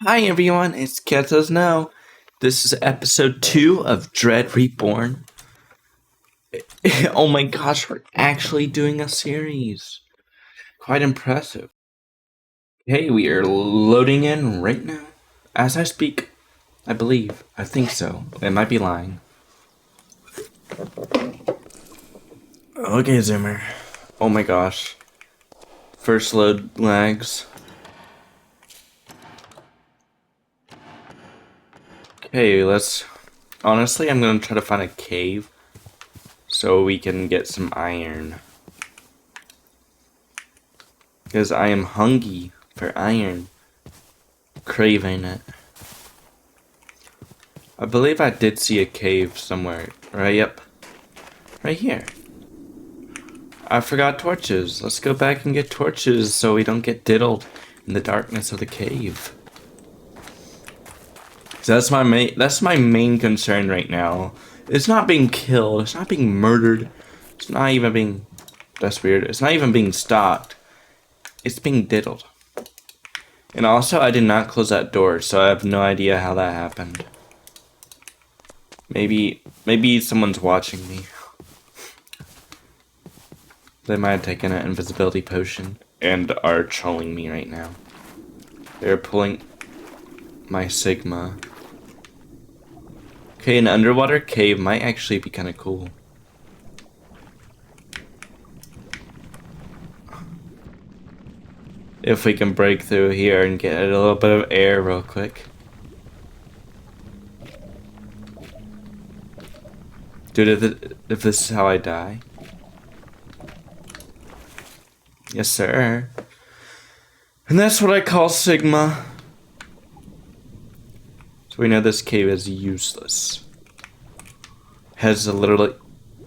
Hi everyone, it's Ketos Now. This is episode 2 of Dread Reborn. Oh my gosh, we're actually doing a series. Quite impressive. Hey, we are loading in right now. As I speak, I believe. I think so. It might be lying. Okay, Zimmer. Oh my gosh. First load lags. Okay, honestly, I'm gonna try to find a cave so we can get some iron. Because I am hungry for iron. Craving it. I believe I did see a cave somewhere. Right, yep. Right here. I forgot torches. Let's go back and get torches so we don't get diddled in the darkness of the cave. So that's my main concern right now. It's not being killed. It's not being murdered. It's not even being... That's weird. It's not even being stalked. It's being diddled. And also, I did not close that door, so I have no idea how that happened. Maybe someone's watching me. They might have taken an invisibility potion and are trolling me right now. They're pulling my Sigma. Okay, an underwater cave might actually be kind of cool. If we can break through here and get a little bit of air real quick. Dude, if this is how I die. Yes, sir. And that's what I call Sigma. So we know this cave is useless. Has literally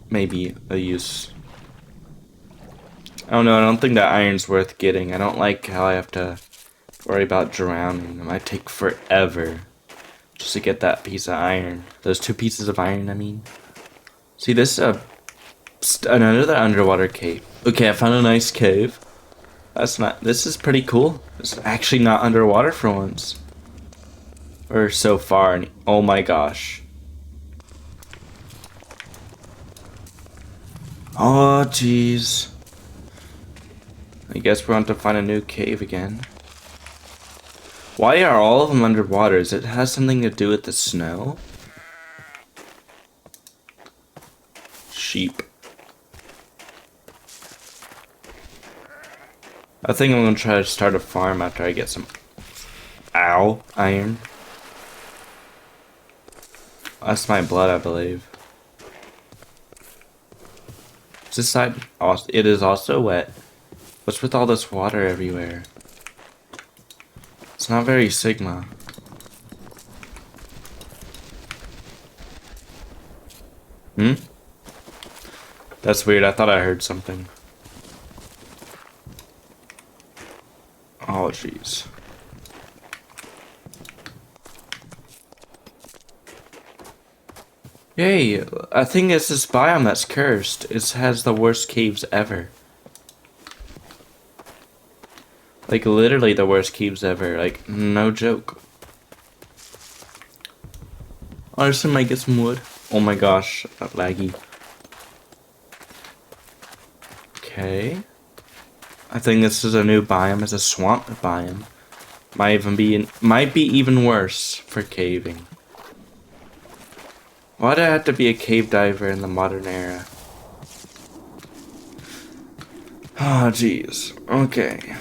maybe a use. I don't know, I don't think that iron's worth getting. I don't like how I have to worry about drowning. It might take forever just to get that piece of iron. Those 2 pieces of iron, I mean. See, this is another underwater cave. Okay, I found a nice cave. This is pretty cool. It's actually not underwater for once. Or so far, and oh my gosh. Oh, jeez. I guess we're going to find a new cave again. Why are all of them underwater? Does it have something to do with the snow? Sheep. I think I'm going to try to start a farm after I get some... Ow. Iron. That's my blood, I believe. Is this side... It is also wet. What's with all this water everywhere? It's not very Sigma. That's weird. I thought I heard something. Oh, jeez. Yay! I think it's this biome that's cursed. It has the worst caves ever. Like, literally the worst caves ever. Like, no joke. I just might get some wood. Oh my gosh, laggy. Okay. I think this is a new biome. It's a swamp biome. Might be even worse for caving. Why'd I have to be a cave diver in the modern era? Oh, jeez. Okay.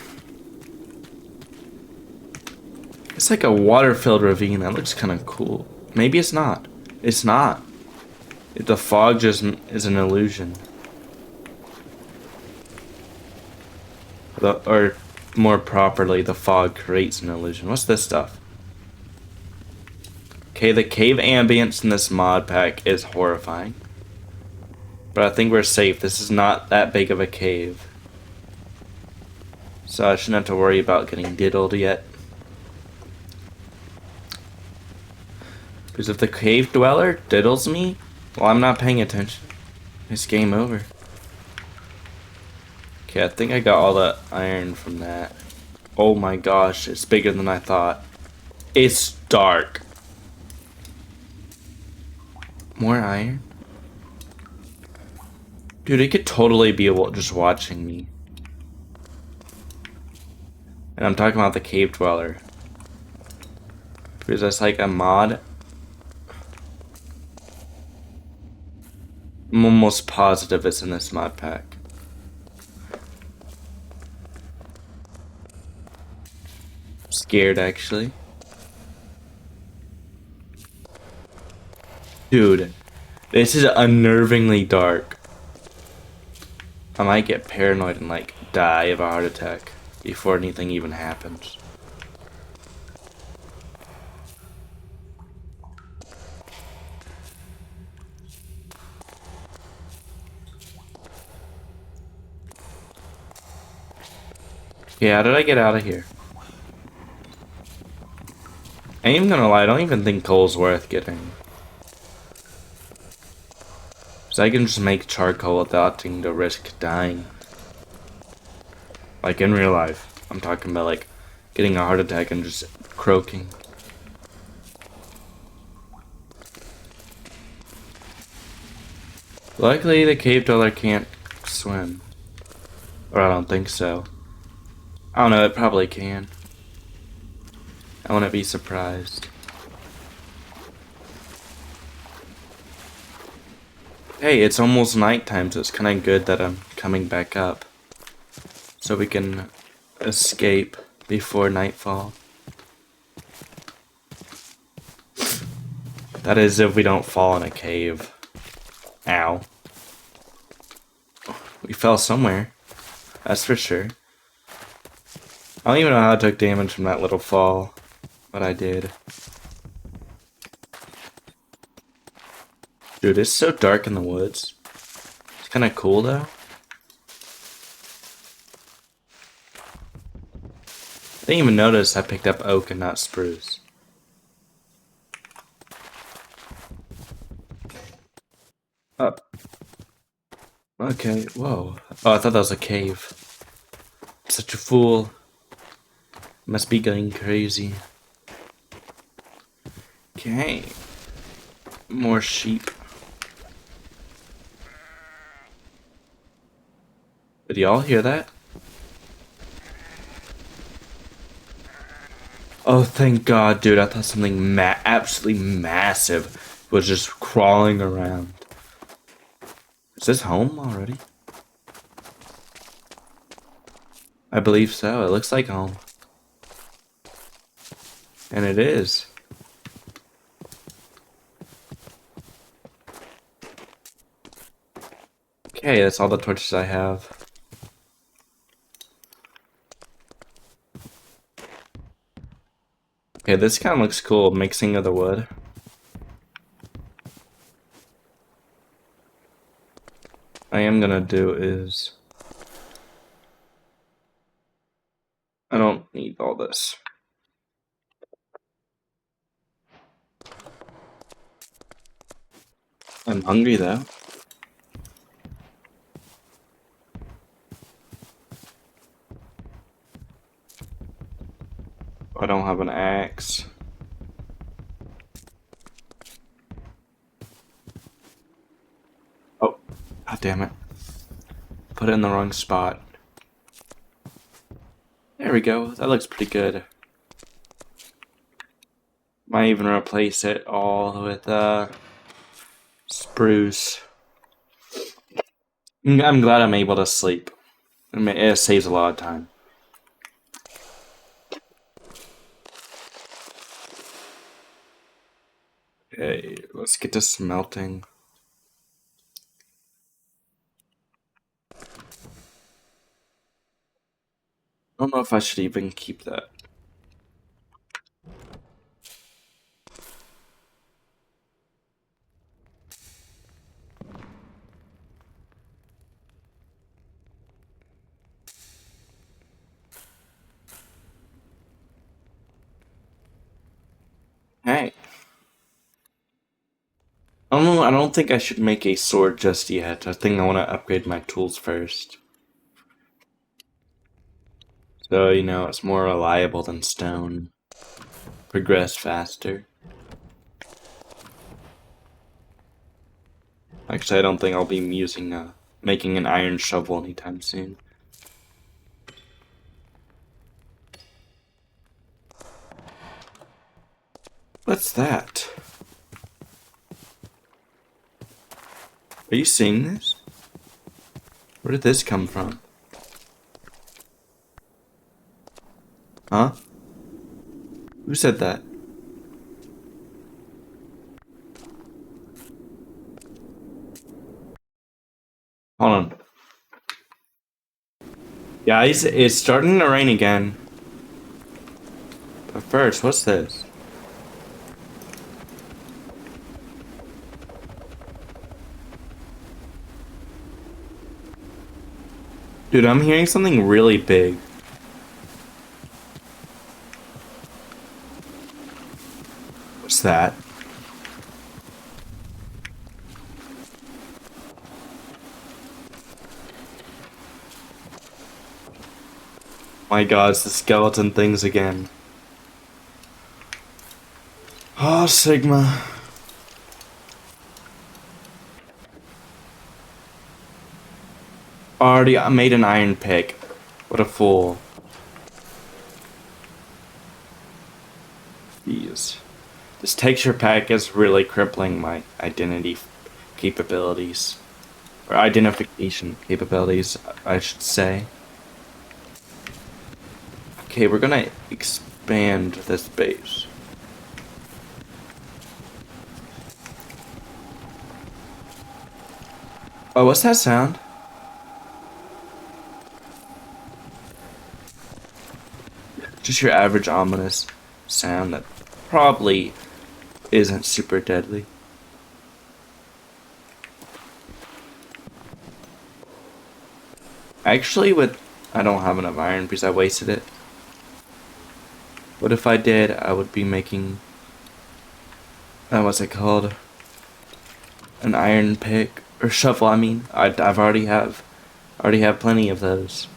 It's like a water-filled ravine. That looks kind of cool. Maybe it's not. It's not. The fog just is an illusion. Or more properly, the fog creates an illusion. What's this stuff? Okay, the cave ambience in this mod pack is horrifying. But I think we're safe. This is not that big of a cave. So I shouldn't have to worry about getting diddled yet. Because if the cave dweller diddles me, well, I'm not paying attention. It's game over. Okay, I think I got all the iron from that. Oh my gosh, it's bigger than I thought. It's dark. More iron? Dude, it could totally be just watching me. And I'm talking about the cave dweller. Because that's like a mod. I'm almost positive it's in this mod pack. I'm scared, actually. Dude, this is unnervingly dark. I might get paranoid and like die of a heart attack before anything even happens. Yeah, how did I get out of here? I ain't even gonna lie, I don't even think coal's worth getting. Cause I can just make charcoal without having to risk dying. Like in real life. I'm talking about like getting a heart attack and just croaking. Luckily the cave dweller can't swim. Or I don't think so. I don't know, it probably can. I wouldn't be surprised. Hey, it's almost nighttime, so it's kinda good that I'm coming back up. So we can escape before nightfall. That is if we don't fall in a cave. Ow. We fell somewhere. That's for sure. I don't even know how I took damage from that little fall. But I did. Dude, it's so dark in the woods. It's kinda cool though. I didn't even notice I picked up oak and not spruce. Oh. Okay, whoa. Oh, I thought that was a cave. Such a fool. Must be going crazy. Okay. More sheep. Did y'all hear that? Oh, thank God, dude. I thought something absolutely massive was just crawling around. Is this home already? I believe so. It looks like home. And it is. Okay, that's all the torches I have. Okay, this kind of looks cool, mixing of the wood. I am gonna do is... I don't need all this. I'm hungry though. I don't have an axe. Oh, god damn it. Put it in the wrong spot. There we go. That looks pretty good. Might even replace it all with spruce. I'm glad I'm able to sleep. I mean, it saves a lot of time. Okay, let's get to smelting. I don't know if I should even keep that. Hey. I don't know, I don't think I should make a sword just yet. I think I want to upgrade my tools first. So, you know, it's more reliable than stone. progress faster. Actually, I don't think I'll be making an iron shovel anytime soon. What's that? Are you seeing this? Where did this come from? Huh? Who said that? Hold on. Guys, it's starting to rain again. But first, what's this? Dude, I'm hearing something really big. What's that? My god, it's the skeleton things again. Oh, Sigma. Already, I made an iron pick. What a fool. Jeez. This texture pack is really crippling my identity capabilities. Or identification capabilities, I should say. Okay, we're gonna expand this base. Oh, what's that sound? Just your average ominous sound that probably isn't super deadly. Actually, I don't have enough iron because I wasted it. What if I did? I would be making, what's it called? An iron pick or shovel. I mean, I've already have plenty of those.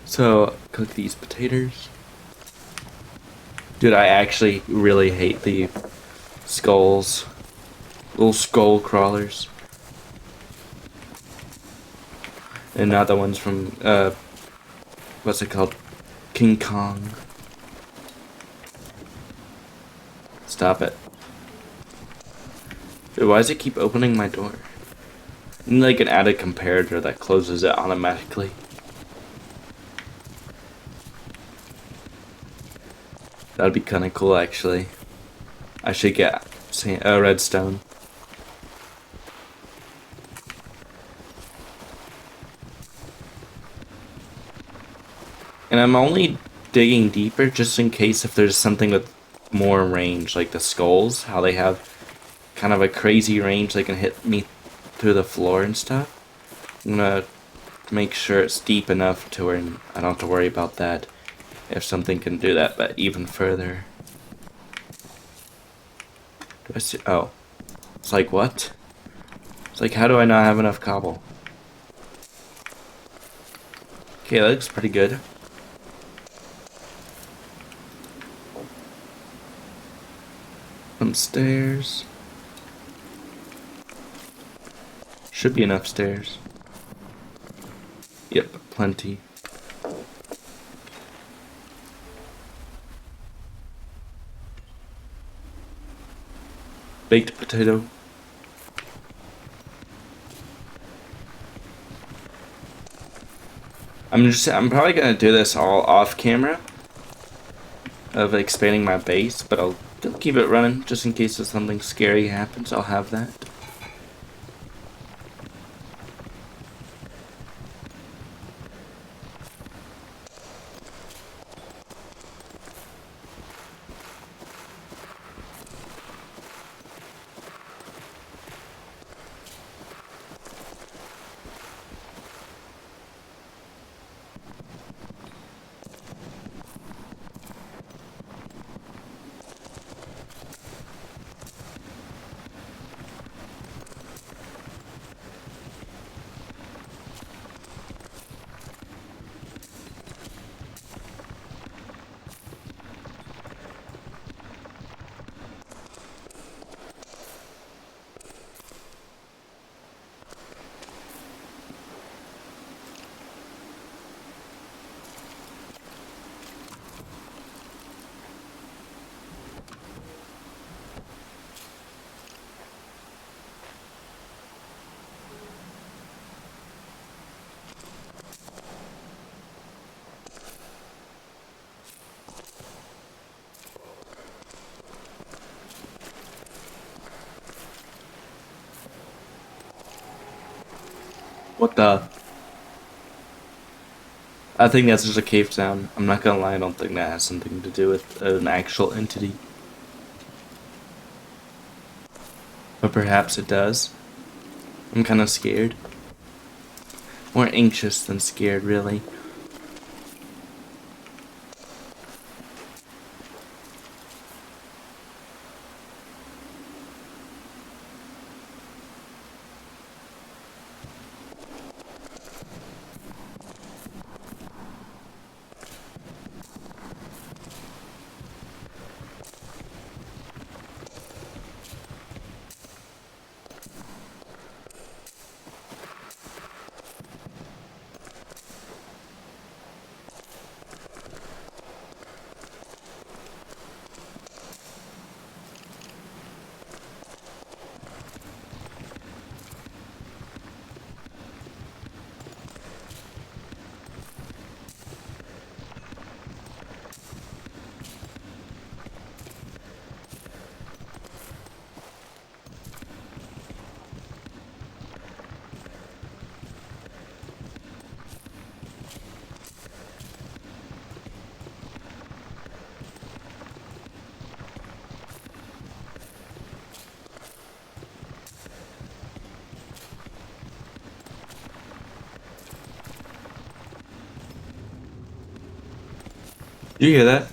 So cook these potatoes. Dude, I actually really hate the skulls, little skull crawlers, and not the ones from what's it called? King Kong. Stop it. Dude, why does it keep opening my door? I need like an added comparator that closes it automatically. That'd be kind of cool, actually. I should get redstone. And I'm only digging deeper just in case if there's something with more range, like the skulls, how they have kind of a crazy range, they can hit me through the floor and stuff. I'm gonna make sure it's deep enough to where I don't have to worry about that. If something can do that, but even further. Do I see? Oh. It's like, what? It's like, how do I not have enough cobble? Okay, that looks pretty good. Some stairs. Should be enough stairs. Yep, plenty. Baked potato. I'm probably gonna do this all off camera of expanding my base, but I'll keep it running just in case if something scary happens. I'll have that. What the? I think that's just a cave sound. I'm not gonna lie, I don't think that has something to do with an actual entity. But perhaps it does. I'm kinda scared. More anxious than scared, really. You hear that?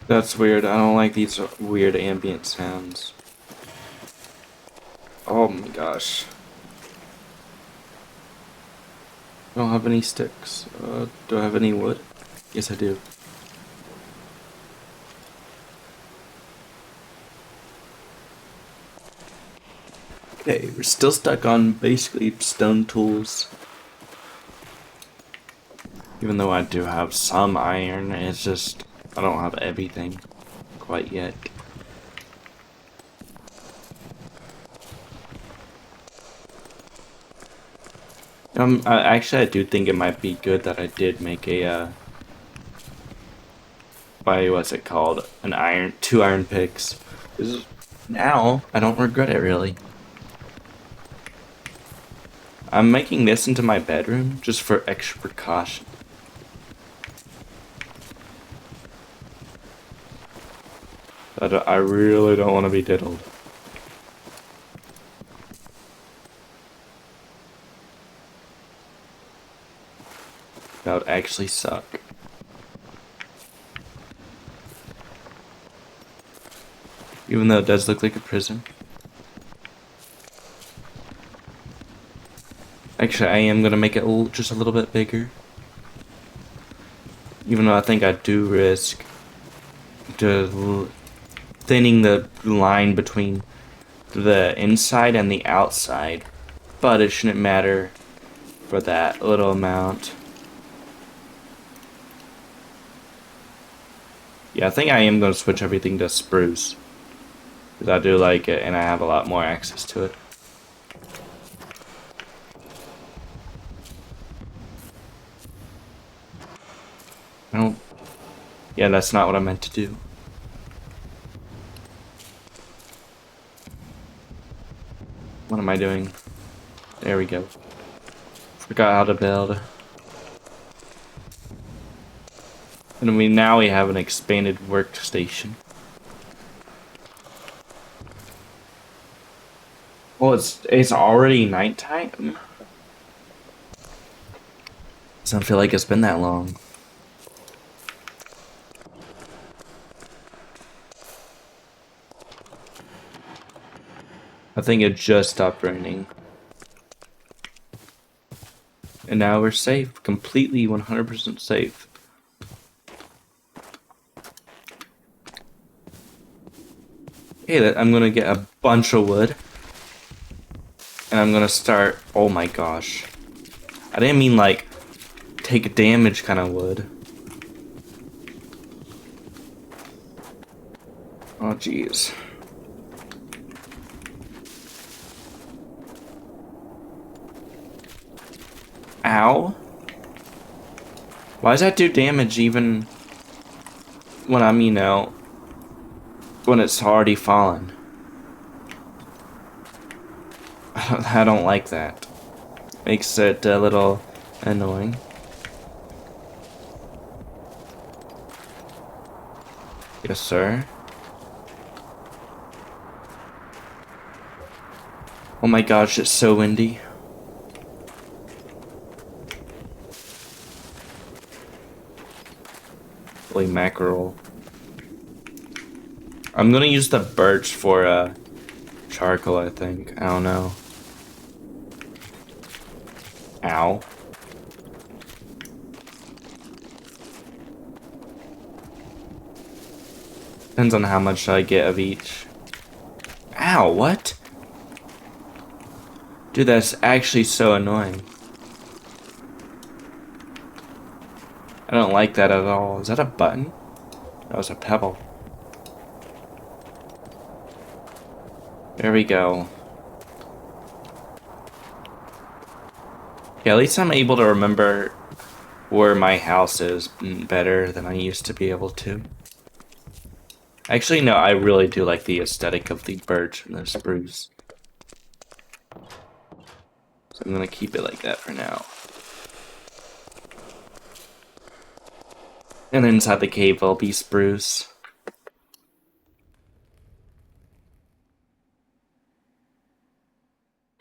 That's weird. I don't like these weird ambient sounds. Oh my gosh. I don't have any sticks. Do I have any wood? Yes, I do. Okay, we're still stuck on basically stone tools. Even though I do have some iron, it's just I don't have everything quite yet. Actually, I do think it might be good that I did make a what's it called? Two iron picks. 'Cause now I don't regret it really. I'm making this into my bedroom just for extra precaution. I really don't want to be diddled. That would actually suck. Even though it does look like a prison. Actually, I am gonna make it just a little bit bigger. Even though I think I do risk thinning the line between the inside and the outside. But it shouldn't matter for that little amount. Yeah, I think I am gonna switch everything to spruce. Because I do like it and I have a lot more access to it. I don't... Yeah, that's not what I meant to do. What am I doing? There we go. Forgot how to build. And now we have an expanded workstation. Well, it's already nighttime. Doesn't feel like it's been that long. I think it just stopped raining. And now we're safe. Completely 100% safe. Okay, I'm gonna get a bunch of wood. And I'm gonna start... Oh my gosh. I didn't mean like take damage kind of wood. Oh jeez. Ow. Why does that do damage even when I'm, when it's already fallen? I don't like that. Makes it a little annoying. Yes, sir. Oh my gosh, it's so windy. Holy mackerel. I'm gonna use the birch for charcoal, I think. I don't know. Ow. Depends on how much I get of each. Ow, what? Dude, that's actually so annoying. I don't like that at all. Is that a button? That was a pebble. There we go. Yeah, at least I'm able to remember where my house is better than I used to be able to. Actually, no, I really do like the aesthetic of the birch and the spruce. So I'm gonna keep it like that for now. And inside the cave will be spruce.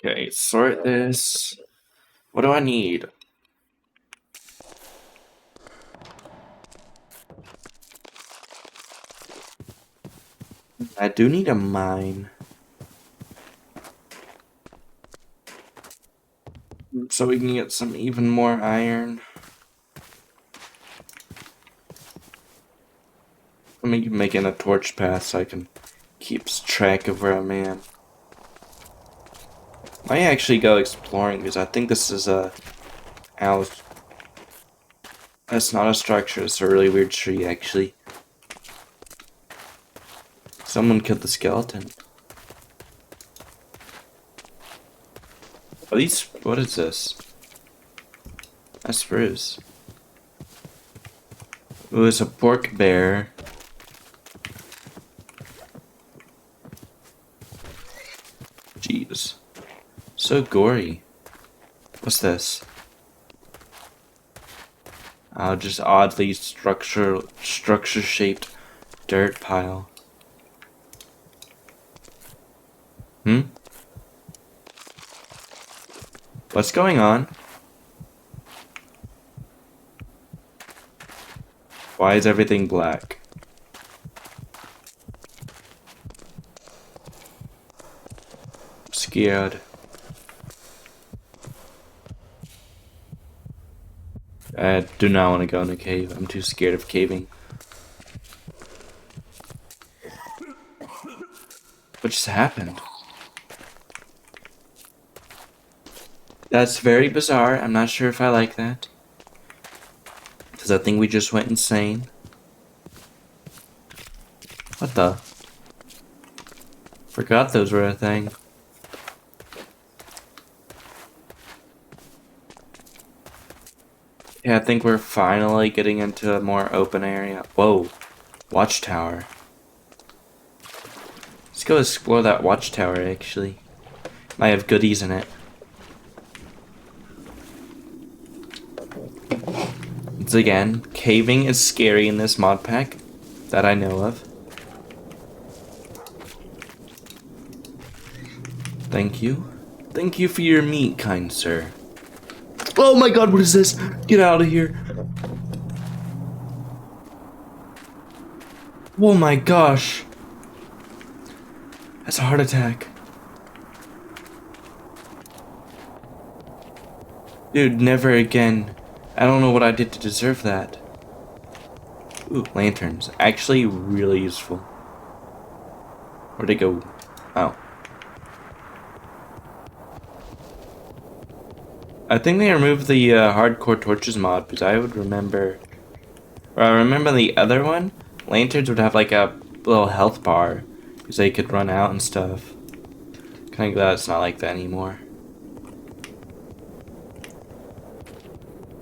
Okay, sort this. What do I need? I do need a mine. So we can get some even more iron. Let me make in a torch path so I can keep track of where I'm at. Might actually go exploring because I think this is a house. That's not a structure, it's a really weird tree actually. Someone killed the skeleton. Are these, what is this? That's spruce. Ooh, it's a pork bear. Jeez. So gory. What's this? Oh, just oddly structure-shaped dirt pile. Hmm? What's going on? Why is everything black? I'm scared. I do not want to go in a cave. I'm too scared of caving. What just happened? That's very bizarre. I'm not sure if I like that. Because I think we just went insane. What the? Forgot those were a thing. Yeah, I think we're finally getting into a more open area. Whoa. Watchtower. Let's go explore that watchtower, actually. Might have goodies in it. Once again, caving is scary in this mod pack. That I know of. Thank you. Thank you for your meat, kind sir. Oh my god, what is this? Get out of here. Oh my gosh. That's a heart attack. Dude, never again. I don't know what I did to deserve that. Ooh, lanterns. Actually really useful. Where'd it go? Oh. I think they removed the hardcore torches mod, because I would remember... Or I remember the other one, lanterns would have like a little health bar, because they could run out and stuff. Kinda glad it's not like that anymore.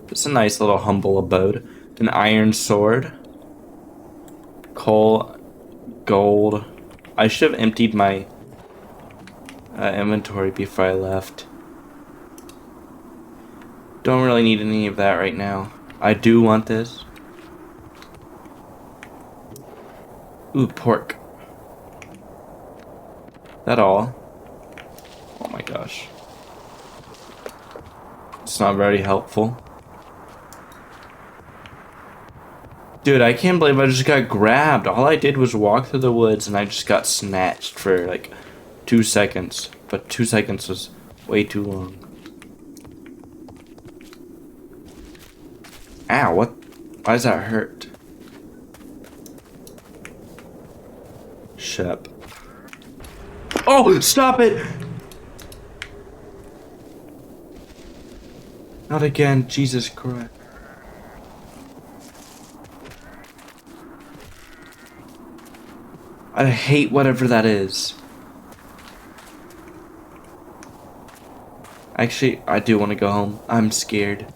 It's a nice little humble abode. An iron sword. Coal. Gold. I should have emptied my inventory before I left. Don't really need any of that right now. I do want this. Ooh, pork. That all? Oh my gosh. It's not very helpful. Dude, I can't believe I just got grabbed. All I did was walk through the woods and I just got snatched for like 2 seconds. But 2 seconds was way too long. Ow, what? Why does that hurt? Shep. Oh, stop it! Not again, Jesus Christ. I hate whatever that is. Actually, I do want to go home. I'm scared.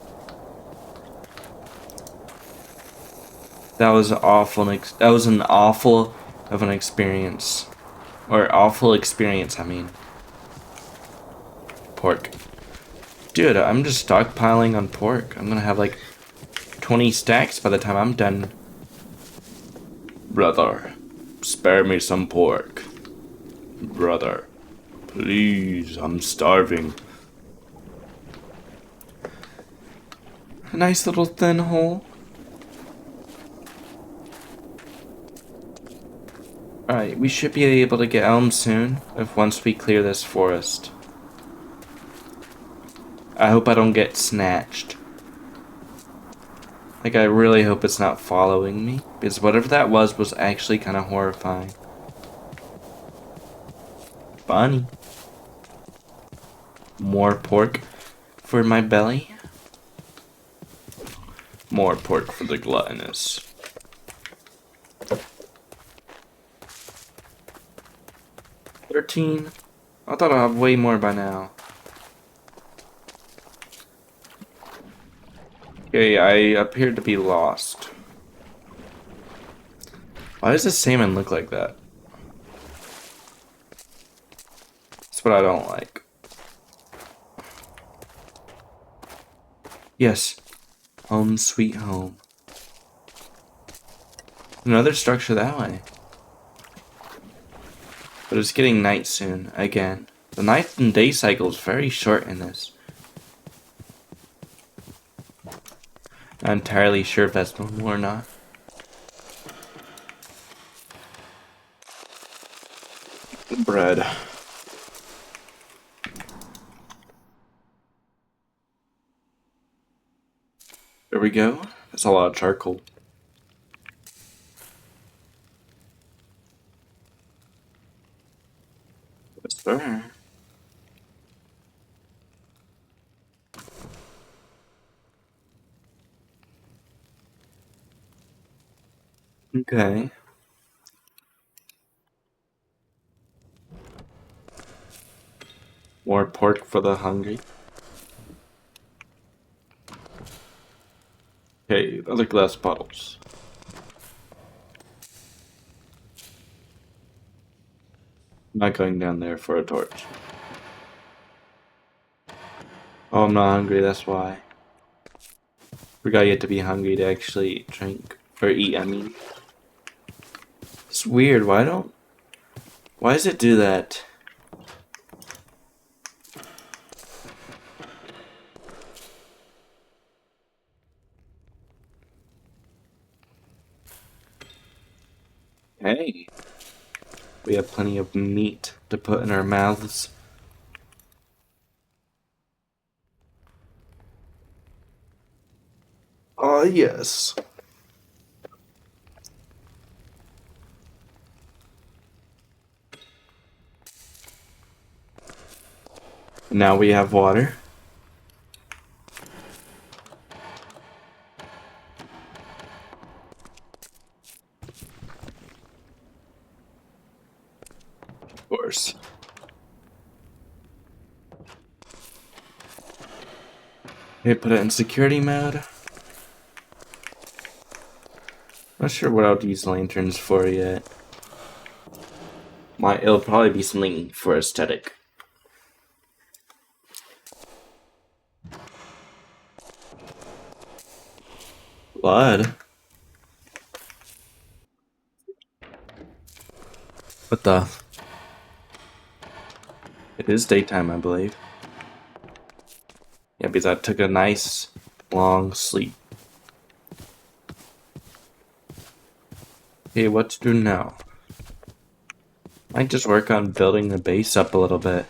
That was awful. That was an awful of an experience. Or awful experience, I mean. Pork. Dude, I'm just stockpiling on pork. I'm gonna have like 20 stacks by the time I'm done. Brother, spare me some pork. Brother, please, I'm starving. A nice little thin hole. Alright, we should be able to get elm soon, once we clear this forest. I hope I don't get snatched. Like, I really hope it's not following me, because whatever that was actually kind of horrifying. Bunny. More pork for my belly. More pork for the gluttonous. $13. I thought I'd have way more by now. Okay, I appeared to be lost. Why does the salmon look like that? That's what I don't like. Yes. Home sweet home. Another structure that way. But it's getting night soon, again. The night and day cycle is very short in this. Not entirely sure if that's normal or not. Bread. There we go. That's a lot of charcoal. Yes, sir. Okay. More pork for the hungry. Okay, other glass bottles. I'm not going down there for a torch. Oh, I'm not hungry, that's why. Forgot you had to be hungry to actually drink. Or eat, I mean. It's weird, why does it do that? Hey. We have plenty of meat to put in our mouths. Oh, yes. Now we have water. Of course. Okay, put it in security mode. Not sure what I'll use lanterns for yet. It'll probably be something for aesthetic. Blood? What the? It is daytime, I believe. Yeah, because I took a nice long sleep. Okay, what to do now? Might just work on building the base up a little bit.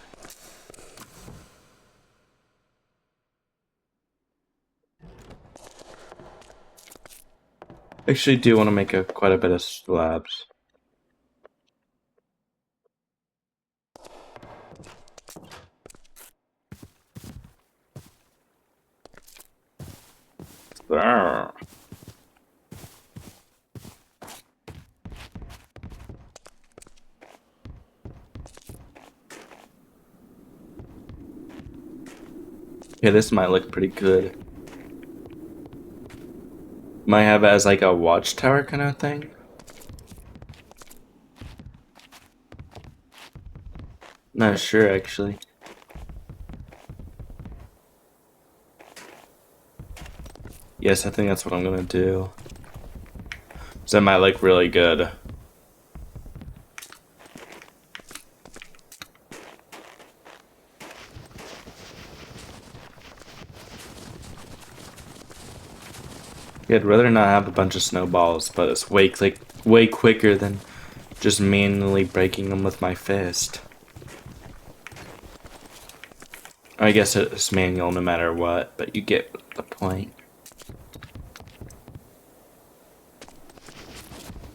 Actually, do want to make quite a bit of slabs. Arrgh. Okay, this might look pretty good. Might have it as like a watchtower kind of thing. Not sure actually. Yes, I think that's what I'm gonna do. So that might look really good. Yeah, I'd rather not have a bunch of snowballs, but it's way quicker than just manually breaking them with my fist. I guess it's manual no matter what, but you get the point.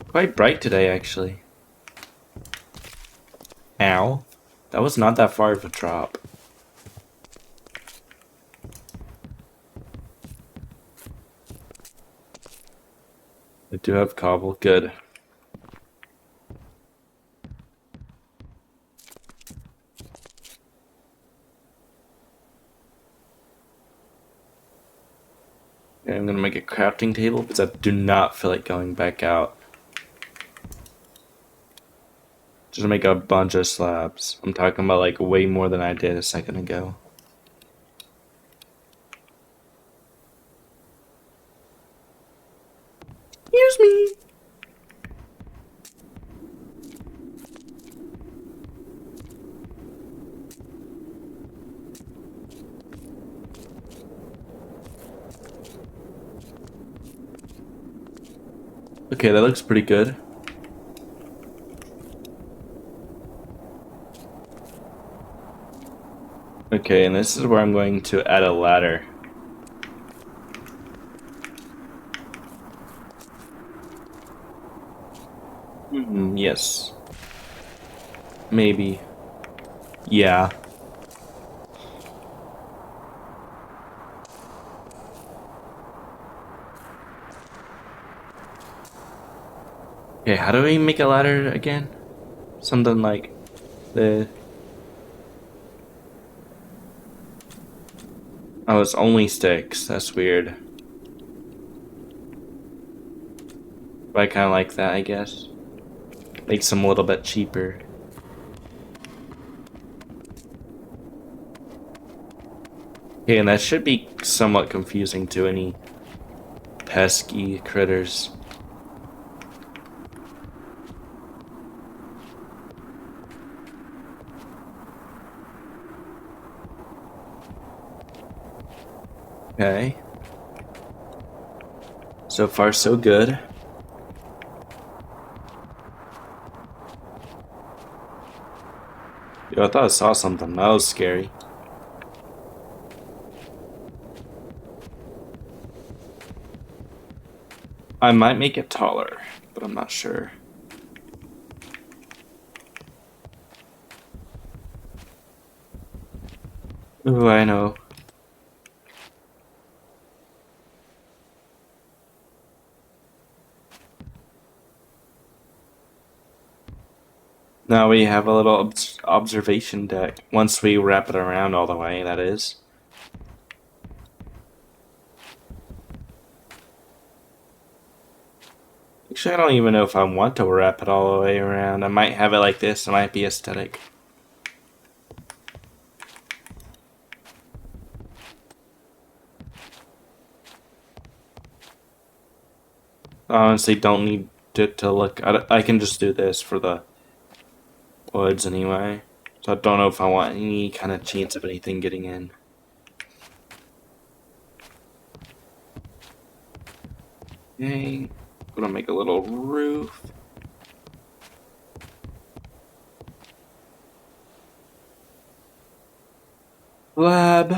Quite bright today, actually. Ow. That was not that far of a drop. I do have cobble. Good. Okay, I'm gonna make a crafting table because I do not feel like going back out. Just make a bunch of slabs. I'm talking about like way more than I did a second ago. Excuse me. Okay, that looks pretty good. Okay, and this is where I'm going to add a ladder. Yes. Maybe. Yeah. Okay, how do we make a ladder again? Something like the... Oh, it's only sticks. That's weird. But I kind of like that, I guess. Makes them a little bit cheaper. Okay, and that should be somewhat confusing to any pesky critters. Okay. So far, so good. Yo, I thought I saw something. That was scary. I might make it taller, but I'm not sure. Ooh, I know. Now we have a little observation deck. Once we wrap it around all the way, that is. Actually, I don't even know if I want to wrap it all the way around. I might have it like this. It might be aesthetic. honestly don't need to look. I can just do this for the woods anyway. So I don't know if I want any kind of chance of anything getting in. Okay, gonna make a little roof. Lab.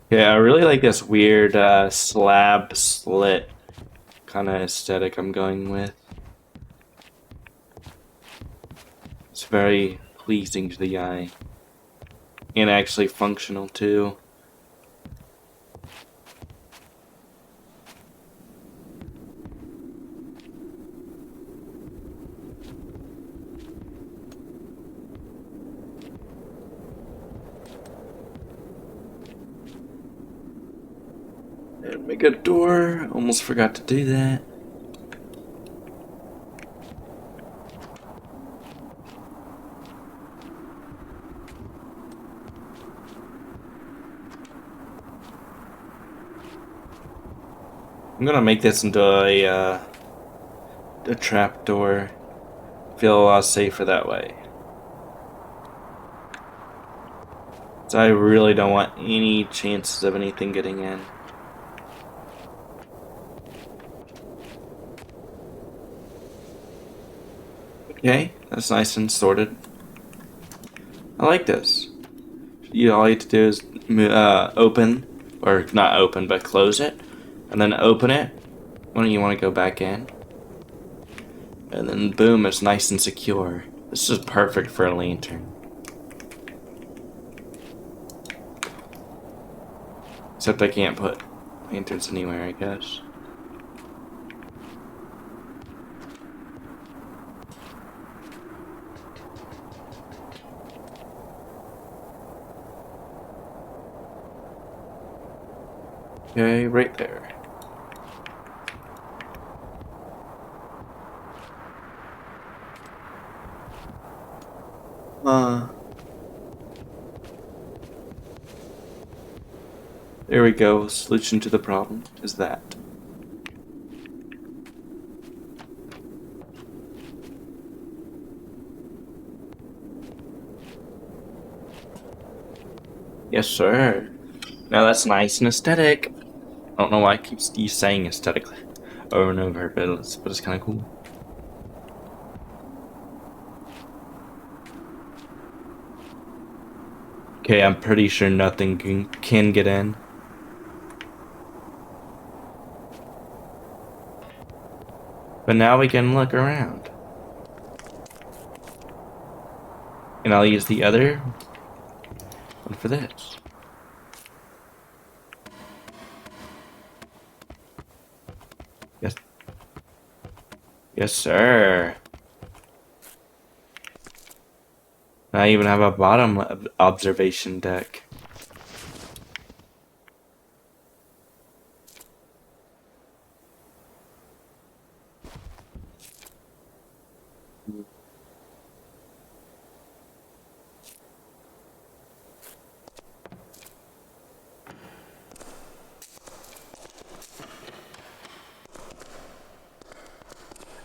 Yeah, I really like this weird slab slit kind of aesthetic I'm going with. It's very pleasing to the eye. And actually functional too. And make a door. Almost forgot to do that. I'm gonna make this into a trap door. Feel a lot safer that way. So I really don't want any chances of anything getting in. Okay, that's nice and sorted. I like this. All you have to do is open, or not open, but close it, and then open it when you want to go back in. And then boom, it's nice and secure. This is perfect for a lantern. Except I can't put lanterns anywhere, I guess. Okay, right there. There we go. Solution to the problem is that. Yes, sir. Now that's nice and aesthetic. I don't know why I keep saying aesthetically over and over, but it's kind of cool. Okay, I'm pretty sure nothing can get in. But now we can look around. And I'll use the other one for this. Yes. Yes, sir. I even have a bottom observation deck.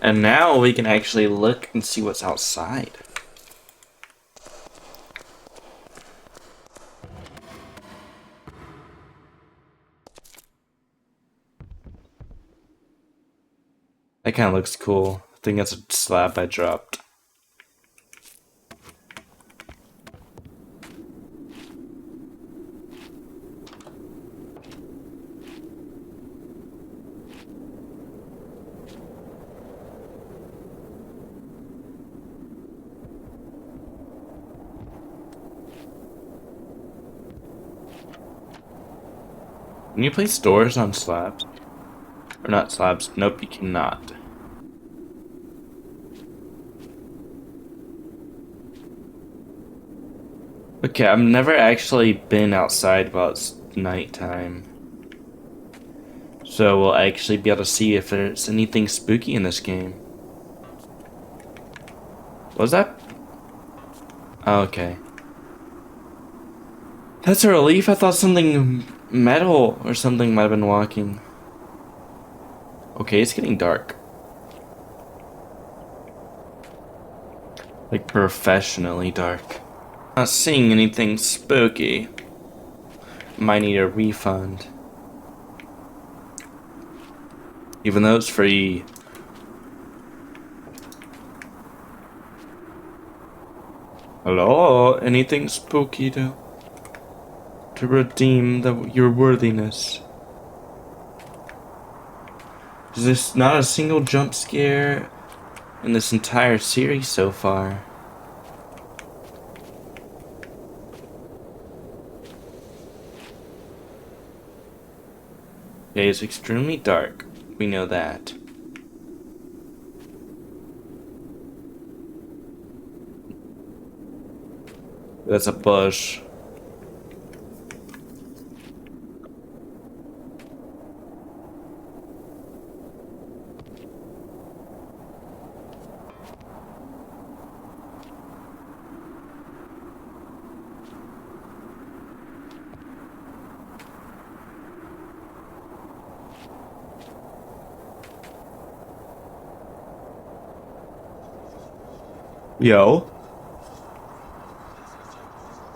And now we can actually look and see what's outside. That kind of looks cool. I think that's a slab I dropped. Can you place doors on slabs? Or not slabs? Nope, you cannot. Okay, I've never actually been outside while it's nighttime. So we'll actually be able to see if there's anything spooky in this game. What was that? Oh, okay. That's a relief. I thought something metal or something might have been walking. Okay, it's getting dark. Like professionally dark. Not seeing anything spooky. Might need a refund. Even though it's free. Hello? Anything spooky to redeem your worthiness? Is this not a single jump scare in this entire series so far? Okay, it's extremely dark. We know that. That's a bush. Yo?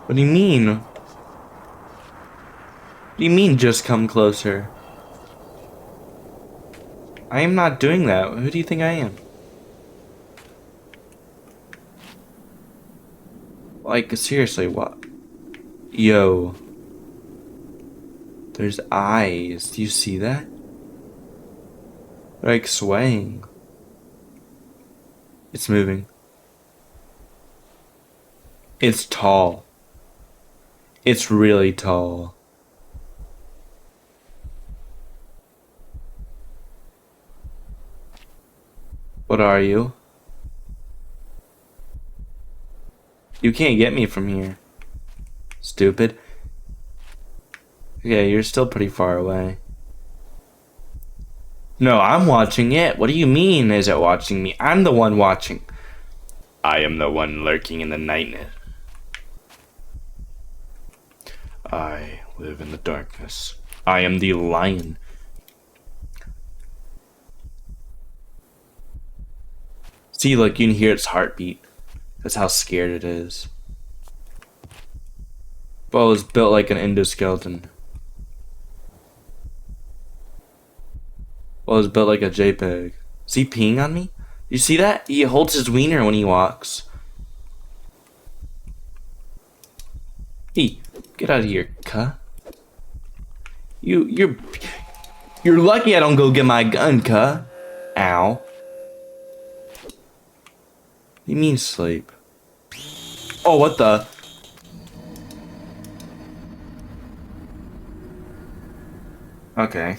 What do you mean? What do you mean just come closer? I am not doing that. Who do you think I am? Like, seriously, what? Yo. There's eyes. Do you see that? They're like swaying. It's moving. It's tall. It's really tall. What are you? You can't get me from here. Stupid. Yeah, you're still pretty far away. No, I'm watching it. What do you mean, is it watching me? I'm the one watching. I am the one lurking in the nightness. I live in the darkness. I am the lion. See, look, you can hear its heartbeat. That's how scared it is. Well, it's built like an endoskeleton. Well, it's built like a JPEG. Is he peeing on me? You see that? He holds his wiener when he walks. Hey, get out of here, cuh. You're lucky I don't go get my gun, cuh. Ow. What do you mean sleep? Oh, what the? Okay.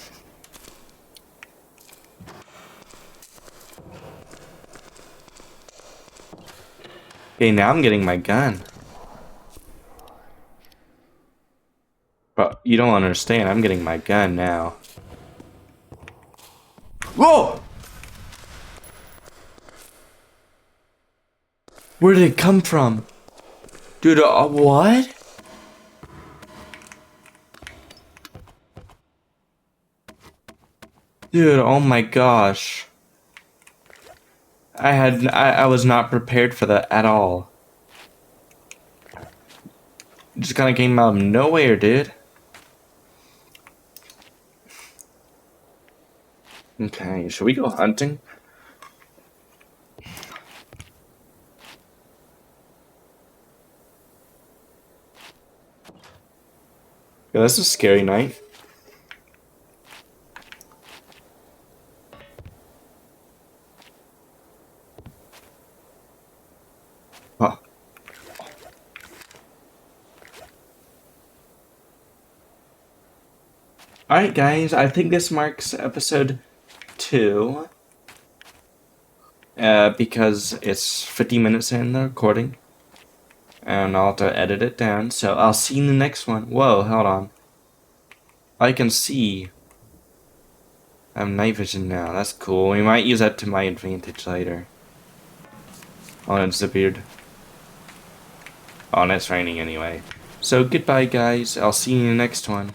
Okay, now I'm getting my gun. But you don't understand, I'm getting my gun now. Whoa! Where did it come from? Dude, what? Dude, oh my gosh. I was not prepared for that at all. It just kind of came out of nowhere, dude. Okay, should we go hunting? Yeah, this is a scary night. Huh. Alright guys, I think this marks episode 2. Because it's 50 minutes in the recording. And I'll have to edit it down, so I'll see you in the next one. Whoa, hold on. I can see. I have night vision now, that's cool. We might use that to my advantage later. Oh, it disappeared. Oh, and it's raining anyway. So goodbye, guys. I'll see you in the next one.